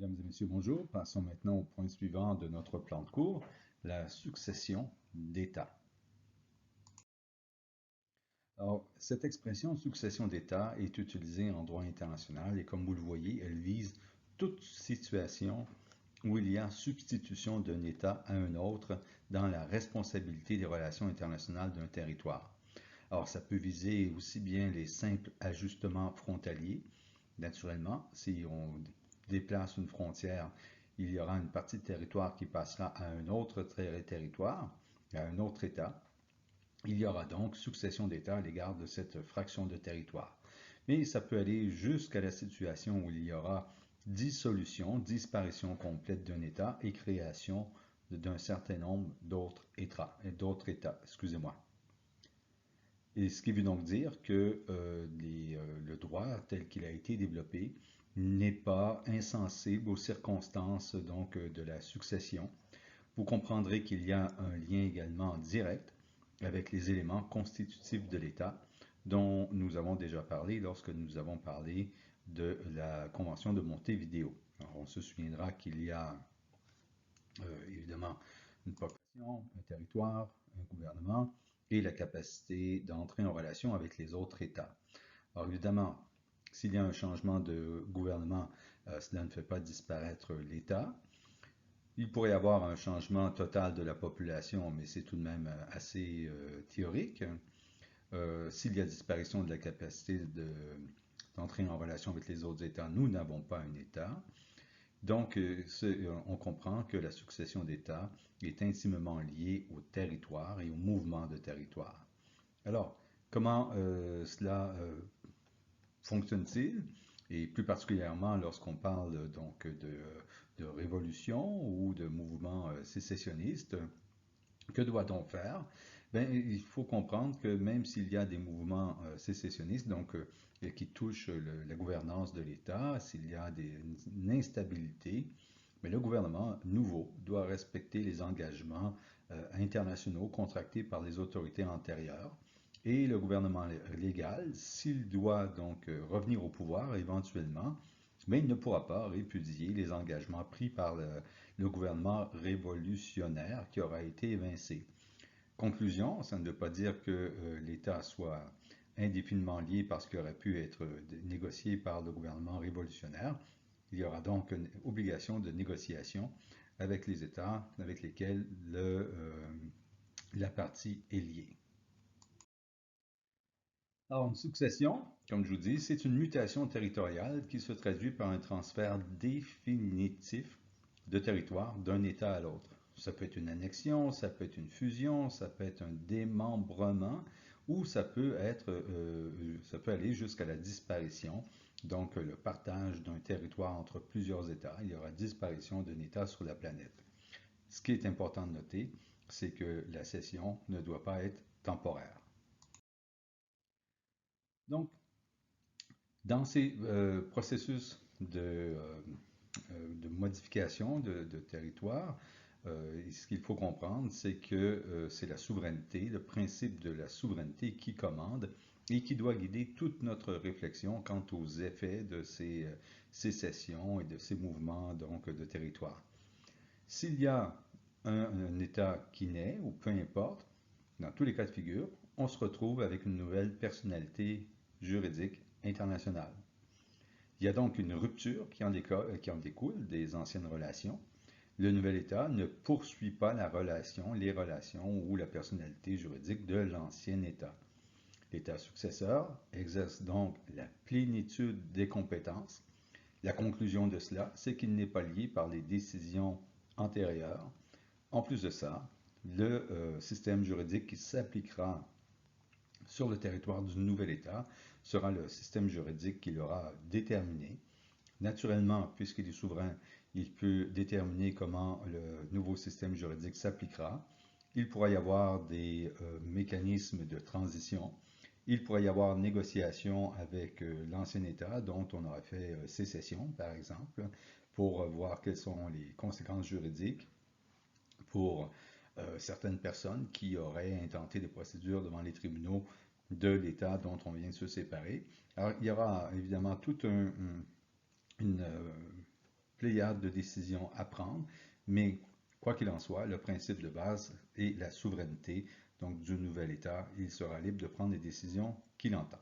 Mesdames et messieurs, bonjour. Passons maintenant au point suivant de notre plan de cours, la succession d'États. Alors, cette expression succession d'États est utilisée en droit international et comme vous le voyez, elle vise toute situation où il y a substitution d'un État à un autre dans la responsabilité des relations internationales d'un territoire. Alors, ça peut viser aussi bien les simples ajustements frontaliers. Naturellement, si on déplace une frontière, il y aura une partie de territoire qui passera à un autre territoire, à un autre État. Il y aura donc succession d'États à l'égard de cette fraction de territoire. Mais ça peut aller jusqu'à la situation où il y aura dissolution, disparition complète d'un État et création d'un certain nombre d'autres États. Excusez-moi. Et ce qui veut donc dire que le droit tel qu'il a été développé n'est pas insensible aux circonstances de la succession. Vous comprendrez qu'il y a un lien également direct avec les éléments constitutifs de l'État dont nous avons déjà parlé lorsque nous avons parlé de la Convention de Montevideo. Alors, on se souviendra qu'il y a évidemment une population, un territoire, un gouvernement et la capacité d'entrer en relation avec les autres États. Alors évidemment, s'il y a un changement de gouvernement, cela ne fait pas disparaître l'État. Il pourrait y avoir un changement total de la population, mais c'est tout de même assez théorique. S'il y a disparition de la capacité d'entrer en relation avec les autres États, nous n'avons pas un État. Donc, on comprend que la succession d'États est intimement liée au territoire et au mouvement de territoire. Alors, comment cela fonctionne-t-il? Et plus particulièrement lorsqu'on parle de révolution ou de mouvement sécessionniste, que doit-on faire? Ben, il faut comprendre que même s'il y a des mouvements sécessionnistes, qui touchent la gouvernance de l'État, s'il y a une instabilité, mais le gouvernement nouveau doit respecter les engagements internationaux contractés par les autorités antérieures. Et le gouvernement légal, s'il doit revenir au pouvoir éventuellement, mais il ne pourra pas répudier les engagements pris par le gouvernement révolutionnaire qui aura été évincé. Conclusion, ça ne veut pas dire que l'État soit indéfiniment lié parce qu'il aurait pu être négocié par le gouvernement révolutionnaire. Il y aura donc une obligation de négociation avec les États avec lesquels la partie est liée. Alors, une succession, comme je vous dis, c'est une mutation territoriale qui se traduit par un transfert définitif de territoire d'un État à l'autre. Ça peut être une annexion, ça peut être une fusion, ça peut être un démembrement, ou ça peut aller jusqu'à la disparition, donc le partage d'un territoire entre plusieurs États. Il y aura disparition d'un État sur la planète. Ce qui est important de noter, c'est que la cession ne doit pas être temporaire. Donc, dans ces processus de modification de territoire, ce qu'il faut comprendre, c'est que c'est la souveraineté, le principe de la souveraineté qui commande et qui doit guider toute notre réflexion quant aux effets de ces sécessions et de ces mouvements de territoire. S'il y a un État qui naît, ou peu importe, dans tous les cas de figure, on se retrouve avec une nouvelle personnalité juridique internationale. Il y a donc une rupture qui en découle des anciennes relations. Le nouvel État ne poursuit pas les relations ou la personnalité juridique de l'ancien État. L'État successeur exerce donc la plénitude des compétences. La conclusion de cela, c'est qu'il n'est pas lié par les décisions antérieures. En plus de ça, le système juridique qui s'appliquera sur le territoire du nouvel État sera le système juridique qu'il aura déterminé. Naturellement, puisqu'il est souverain, il peut déterminer comment le nouveau système juridique s'appliquera. Il pourra y avoir des mécanismes de transition. Il pourrait y avoir négociation avec l'ancien État dont on aurait fait sécession, par exemple, pour voir quelles sont les conséquences juridiques pour certaines personnes qui auraient intenté des procédures devant les tribunaux de l'État dont on vient de se séparer. Alors, il y aura évidemment toute une pléiade de décisions à prendre, mais quoi qu'il en soit, le principe de base est la souveraineté, donc du nouvel État. Il sera libre de prendre les décisions qu'il entend.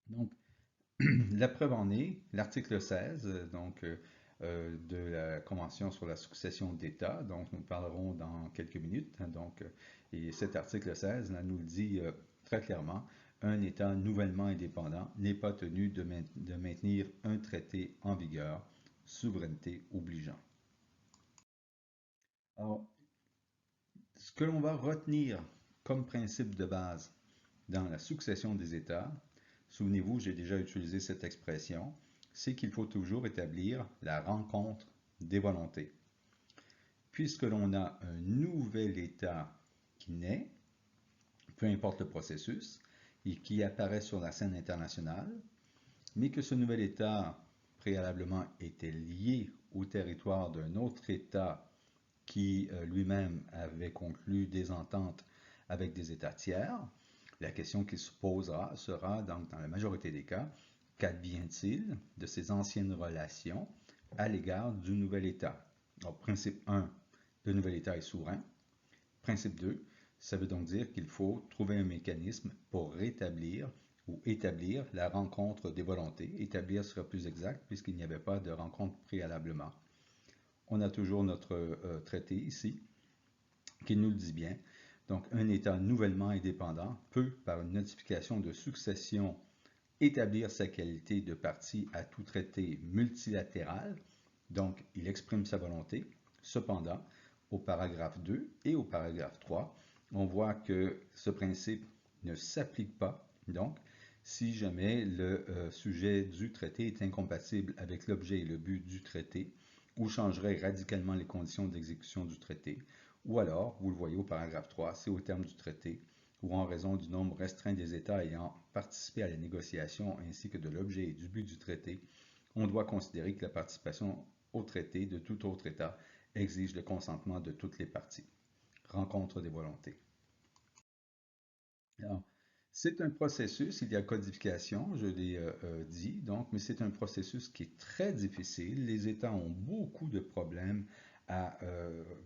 Donc, la preuve en est, l'article 16 de la Convention sur la succession d'États, donc nous parlerons dans quelques minutes. Et cet article 16 là, nous le dit très clairement, un État nouvellement indépendant n'est pas tenu de maintenir un traité en vigueur, souveraineté obligeant. Alors, ce que l'on va retenir comme principe de base dans la succession des États, souvenez-vous, j'ai déjà utilisé cette expression, c'est qu'il faut toujours établir la rencontre des volontés. Puisque l'on a un nouvel État qui naît, peu importe le processus, et qui apparaît sur la scène internationale, mais que ce nouvel État préalablement était lié au territoire d'un autre État qui lui-même avait conclu des ententes avec des États tiers, la question qui se posera sera, donc, dans la majorité des cas, qu'advient-il de ces anciennes relations à l'égard du nouvel État? Alors, principe 1, le nouvel État est souverain. Principe 2, ça veut donc dire qu'il faut trouver un mécanisme pour rétablir ou établir la rencontre des volontés. Établir sera plus exact puisqu'il n'y avait pas de rencontre préalablement. On a toujours notre traité ici qui nous le dit bien. Donc, un État nouvellement indépendant peut, par une notification de succession, établir sa qualité de partie à tout traité multilatéral. Donc, il exprime sa volonté. Cependant, au paragraphe 2 et au paragraphe 3, on voit que ce principe ne s'applique pas. Donc, si jamais le sujet du traité est incompatible avec l'objet et le but du traité, ou changerait radicalement les conditions d'exécution du traité, ou alors, vous le voyez au paragraphe 3, c'est au terme du traité, ou en raison du nombre restreint des États ayant participé à la négociation ainsi que de l'objet et du but du traité, on doit considérer que la participation au traité de tout autre État exige le consentement de toutes les parties. Rencontre des volontés. Alors, c'est un processus, il y a codification, je l'ai dit, donc, mais c'est un processus qui est très difficile. Les États ont beaucoup de problèmes à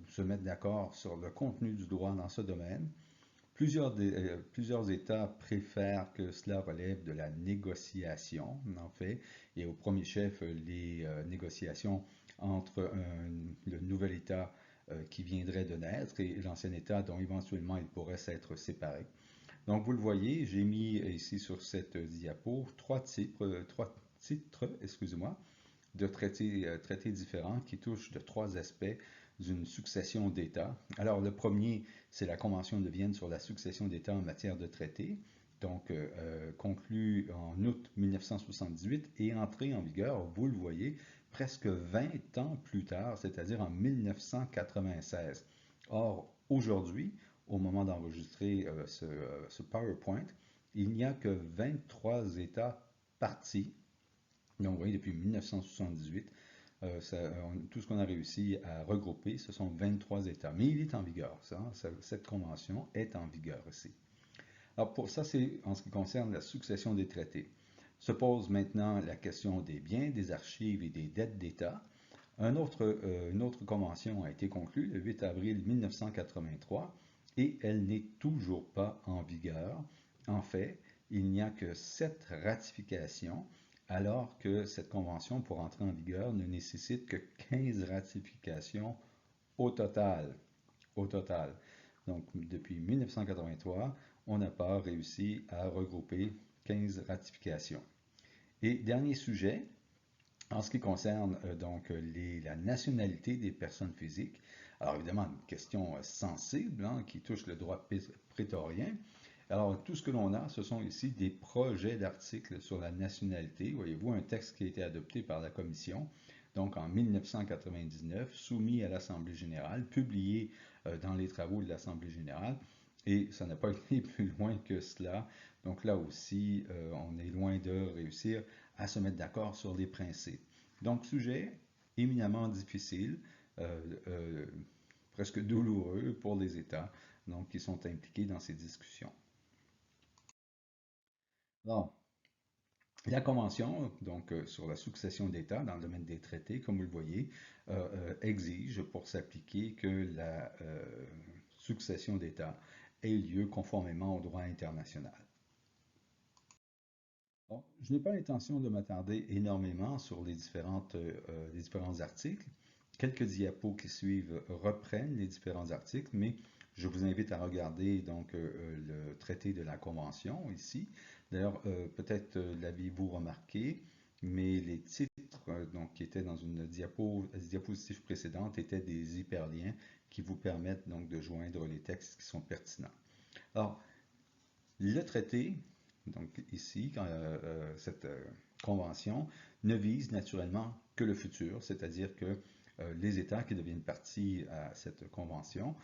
se mettre d'accord sur le contenu du droit dans ce domaine. Plusieurs États préfèrent que cela relève de la négociation, en fait, et au premier chef, les négociations entre le nouvel État qui viendrait de naître et l'ancien État dont éventuellement il pourrait s'être séparé. Donc, vous le voyez, j'ai mis ici sur cette diapo trois titres, excusez-moi, de traités différents qui touchent de trois aspects d'une succession d'États. Alors, le premier, c'est la Convention de Vienne sur la succession d'États en matière de traités, donc conclue en août 1978 et entrée en vigueur, vous le voyez, presque 20 ans plus tard, c'est-à-dire en 1996. Or, aujourd'hui, au moment d'enregistrer ce PowerPoint, il n'y a que 23 États partis. Donc, vous voyez, depuis 1978, tout ce qu'on a réussi à regrouper, ce sont 23 États. Mais il est en vigueur, cette convention est en vigueur ici. Alors, pour ça, c'est en ce qui concerne la succession des traités. Se pose maintenant la question des biens, des archives et des dettes d'État. Une autre convention a été conclue le 8 avril 1983 et elle n'est toujours pas en vigueur. En fait, il n'y a que 7 ratifications, alors que cette convention, pour entrer en vigueur, ne nécessite que 15 ratifications au total. Au total. Donc, depuis 1983, on n'a pas réussi à regrouper 15 ratifications. Et dernier sujet, en ce qui concerne la nationalité des personnes physiques, alors évidemment une question sensible qui touche le droit prétorien. Alors tout ce que l'on a, ce sont ici des projets d'articles sur la nationalité. Voyez-vous, un texte qui a été adopté par la Commission, donc en 1999, soumis à l'Assemblée générale, publié dans les travaux de l'Assemblée générale, et ça n'a pas été plus loin que cela. Donc là aussi, on est loin de réussir à se mettre d'accord sur les principes. Donc, sujet éminemment difficile, presque douloureux pour les États donc, qui sont impliqués dans ces discussions. Bon, La Convention, donc sur la succession d'États dans le domaine des traités, comme vous le voyez, exige pour s'appliquer que la succession d'États ait lieu conformément au droit international. Bon, je n'ai pas l'intention de m'attarder énormément sur les différents articles. Quelques diapos qui suivent reprennent les différents articles, mais je vous invite à regarder donc le traité de la Convention ici. D'ailleurs, peut-être l'aviez-vous remarqué, mais les titres donc, qui étaient dans une diapositive précédente étaient des hyperliens qui vous permettent donc de joindre les textes qui sont pertinents. Alors, le traité, donc ici, cette convention, ne vise naturellement que le futur, c'est-à-dire que les États qui deviennent partie à cette convention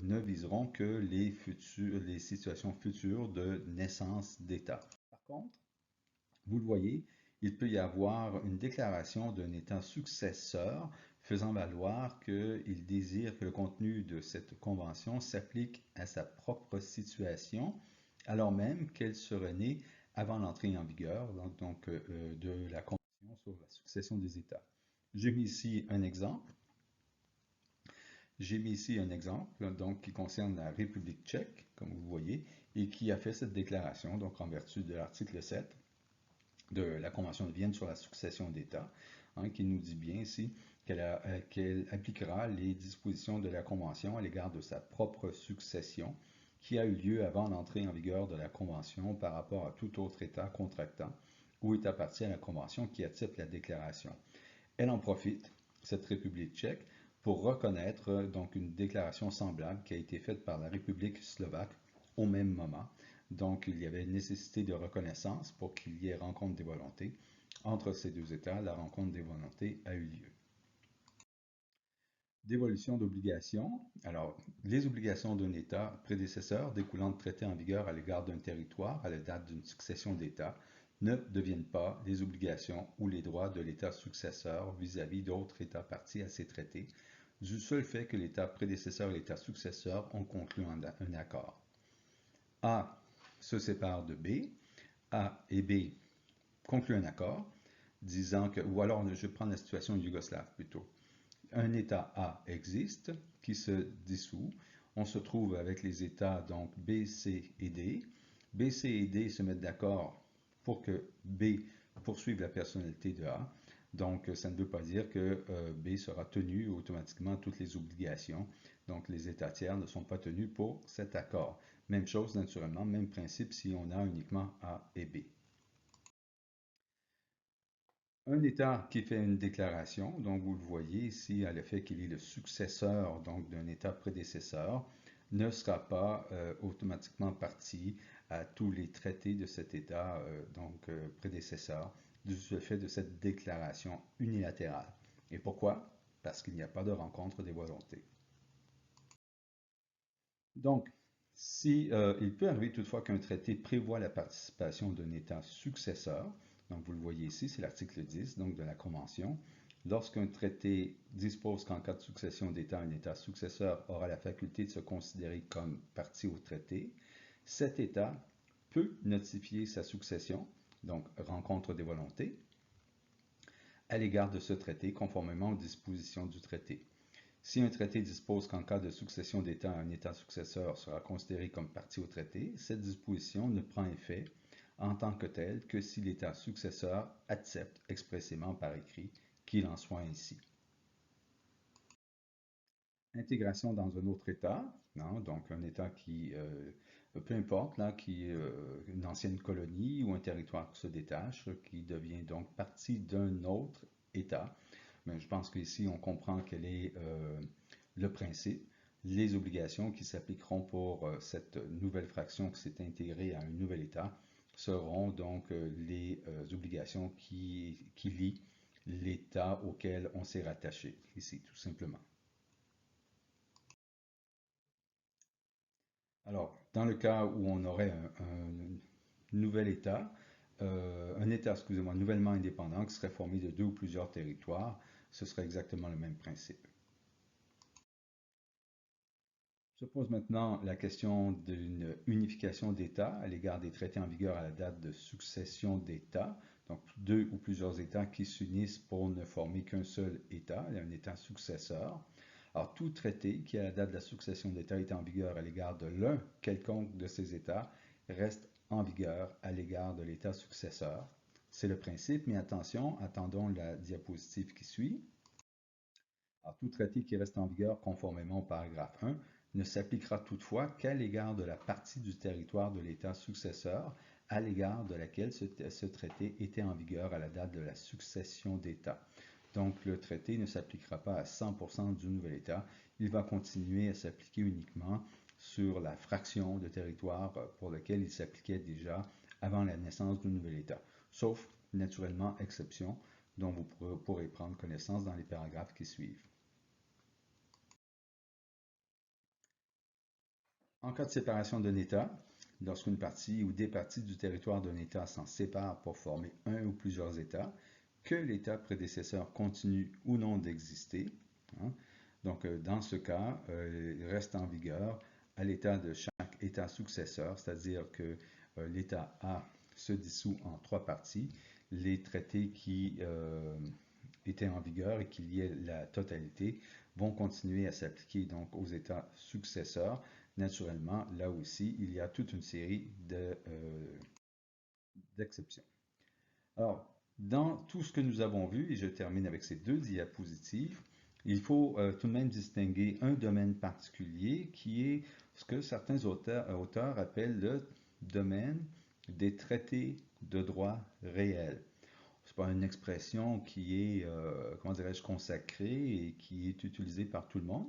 ne viseront que les situations futures de naissance d'État. Par contre, vous le voyez, il peut y avoir une déclaration d'un État successeur faisant valoir qu'il désire que le contenu de cette convention s'applique à sa propre situation, alors même qu'elle serait née avant l'entrée en vigueur de la Convention sur la succession des États. J'ai mis ici un exemple. Donc, qui concerne la République tchèque, comme vous voyez, et qui a fait cette déclaration, donc en vertu de l'article 7 de la Convention de Vienne sur la succession d'États, qui nous dit bien ici qu'elle appliquera les dispositions de la Convention à l'égard de sa propre succession, qui a eu lieu avant l'entrée en vigueur de la Convention par rapport à tout autre État contractant ou État partie à la Convention qui accepte la déclaration. Elle en profite, cette République tchèque, pour reconnaître donc une déclaration semblable qui a été faite par la République slovaque au même moment. Donc, il y avait nécessité de reconnaissance pour qu'il y ait rencontre des volontés. Entre ces deux États, la rencontre des volontés a eu lieu. Dévolution d'obligations. Alors, les obligations d'un État prédécesseur découlant de traités en vigueur à l'égard d'un territoire à la date d'une succession d'États ne deviennent pas les obligations ou les droits de l'État successeur vis-à-vis d'autres États partis à ces traités, du seul fait que l'État prédécesseur et l'État successeur ont conclu un accord. A se sépare de B, A et B concluent un accord, disant que, ou alors je prends la situation yougoslave plutôt. Un État A existe, qui se dissout. On se trouve avec les États donc B, C et D. B, C et D se mettent d'accord pour que B poursuive la personnalité de A. Donc, ça ne veut pas dire que B sera tenu automatiquement toutes les obligations. Donc, les États tiers ne sont pas tenus pour cet accord. Même chose, naturellement, même principe si on a uniquement A et B. Un État qui fait une déclaration, donc vous le voyez ici à l'effet qu'il est le successeur donc d'un État prédécesseur, ne sera pas automatiquement partie à tous les traités de cet État prédécesseur du fait de cette déclaration unilatérale. Et pourquoi? Parce qu'il n'y a pas de rencontre des volontés. Donc, si, il peut arriver toutefois qu'un traité prévoit la participation d'un État successeur, donc vous le voyez ici, c'est l'article 10 donc, de la Convention. Lorsqu'un traité dispose qu'en cas de succession d'État, un État successeur aura la faculté de se considérer comme partie au traité, cet État peut notifier sa succession, donc rencontre des volontés, à l'égard de ce traité conformément aux dispositions du traité. Si un traité dispose qu'en cas de succession d'État, un État successeur sera considéré comme partie au traité, cette disposition ne prend effet en tant que telle que si l'État successeur accepte expressément par écrit qu'il en soit ainsi. Intégration dans un autre État, non? Donc un État qui, peu importe, là, qui est une ancienne colonie ou un territoire qui se détache, qui devient donc partie d'un autre État. Mais je pense qu'ici, on comprend quel est le principe, les obligations qui s'appliqueront pour cette nouvelle fraction qui s'est intégrée à un nouvel État seront donc les obligations qui lient l'État auquel on s'est rattaché, ici, tout simplement. Alors, dans le cas où on aurait un nouvel État, excusez-moi, nouvellement indépendant qui serait formé de deux ou plusieurs territoires, ce serait exactement le même principe. Se pose maintenant la question d'une unification d'États à l'égard des traités en vigueur à la date de succession d'États, donc deux ou plusieurs États qui s'unissent pour ne former qu'un seul État, un État successeur. Alors, tout traité qui, à la date de la succession d'États, est en vigueur à l'égard de l'un quelconque de ces États reste en vigueur à l'égard de l'État successeur. C'est le principe, mais attention, attendons la diapositive qui suit. Alors, tout traité qui reste en vigueur conformément au paragraphe 1 ne s'appliquera toutefois qu'à l'égard de la partie du territoire de l'État successeur à l'égard de laquelle ce traité était en vigueur à la date de la succession d'États. Donc, le traité ne s'appliquera pas à 100% du nouvel État. Il va continuer à s'appliquer uniquement sur la fraction de territoire pour laquelle il s'appliquait déjà avant la naissance du nouvel État, sauf naturellement exception dont vous pourrez prendre connaissance dans les paragraphes qui suivent. En cas de séparation d'un État, lorsqu'une partie ou des parties du territoire d'un État s'en séparent pour former un ou plusieurs États, que l'État prédécesseur continue ou non d'exister, hein, donc dans ce cas, il reste en vigueur à l'état de chaque État successeur, c'est-à-dire que l'État A se dissout en trois parties. Les traités qui étaient en vigueur et qui liaient la totalité vont continuer à s'appliquer donc aux États successeurs. Naturellement, là aussi, il y a toute une série d'exceptions. Alors, dans tout ce que nous avons vu, et je termine avec ces deux diapositives, il faut tout de même distinguer un domaine particulier qui est ce que certains auteurs appellent le domaine des traités de droit réel. Ce n'est pas une expression qui est, comment dirais-je, consacrée et qui est utilisée par tout le monde,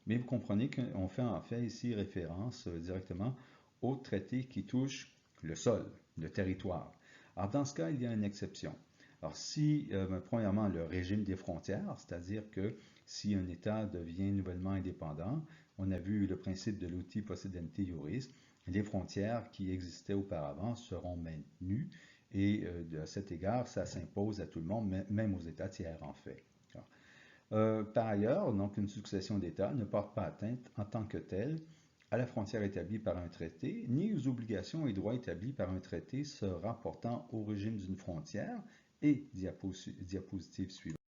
mais vous comprenez qu'on fait en fait ici référence directement aux traités qui touchent le sol, le territoire. Alors dans ce cas, il y a une exception. Alors si, premièrement, le régime des frontières, c'est-à-dire que si un État devient nouvellement indépendant, on a vu le principe de l'uti possidendi iuris, les frontières qui existaient auparavant seront maintenues et de cet égard, ça s'impose à tout le monde, même aux États tiers en fait. Par ailleurs, donc, une succession d'États ne porte pas atteinte en tant que telle à la frontière établie par un traité, ni aux obligations et droits établis par un traité se rapportant au régime d'une frontière et diapositive suivante.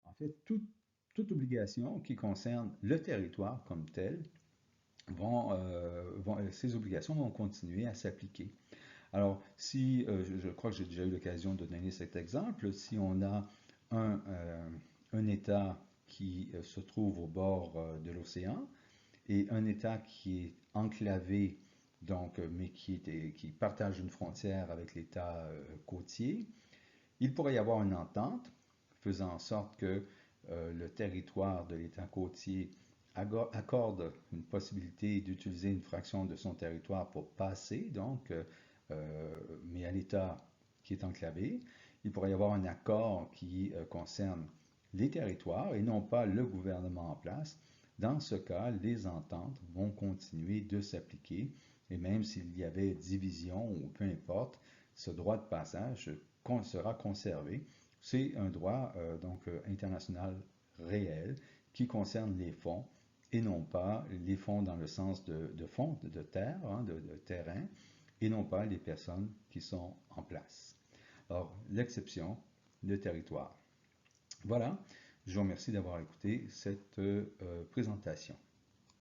En fait, toute obligation qui concerne le territoire comme tel, ces obligations vont continuer à s'appliquer. Alors, si, je crois que j'ai déjà eu l'occasion de donner cet exemple, si on a un, un État qui se trouve au bord de l'océan et un État qui est enclavé, donc, mais qui partage une frontière avec l'État côtier, il pourrait y avoir une entente faisant en sorte que le territoire de l'État côtier accorde une possibilité d'utiliser une fraction de son territoire pour passer, donc, mais à l'État qui est enclavé. Il pourrait y avoir un accord qui concerne les territoires et non pas le gouvernement en place. Dans ce cas, les ententes vont continuer de s'appliquer et même s'il y avait division ou peu importe, ce droit de passage sera conservé. C'est un droit international réel qui concerne les fonds et non pas les fonds dans le sens de fonds, de terre, hein, de terrain, et non pas les personnes qui sont en place. Alors, l'exception, le territoire. Voilà, je vous remercie d'avoir écouté cette présentation.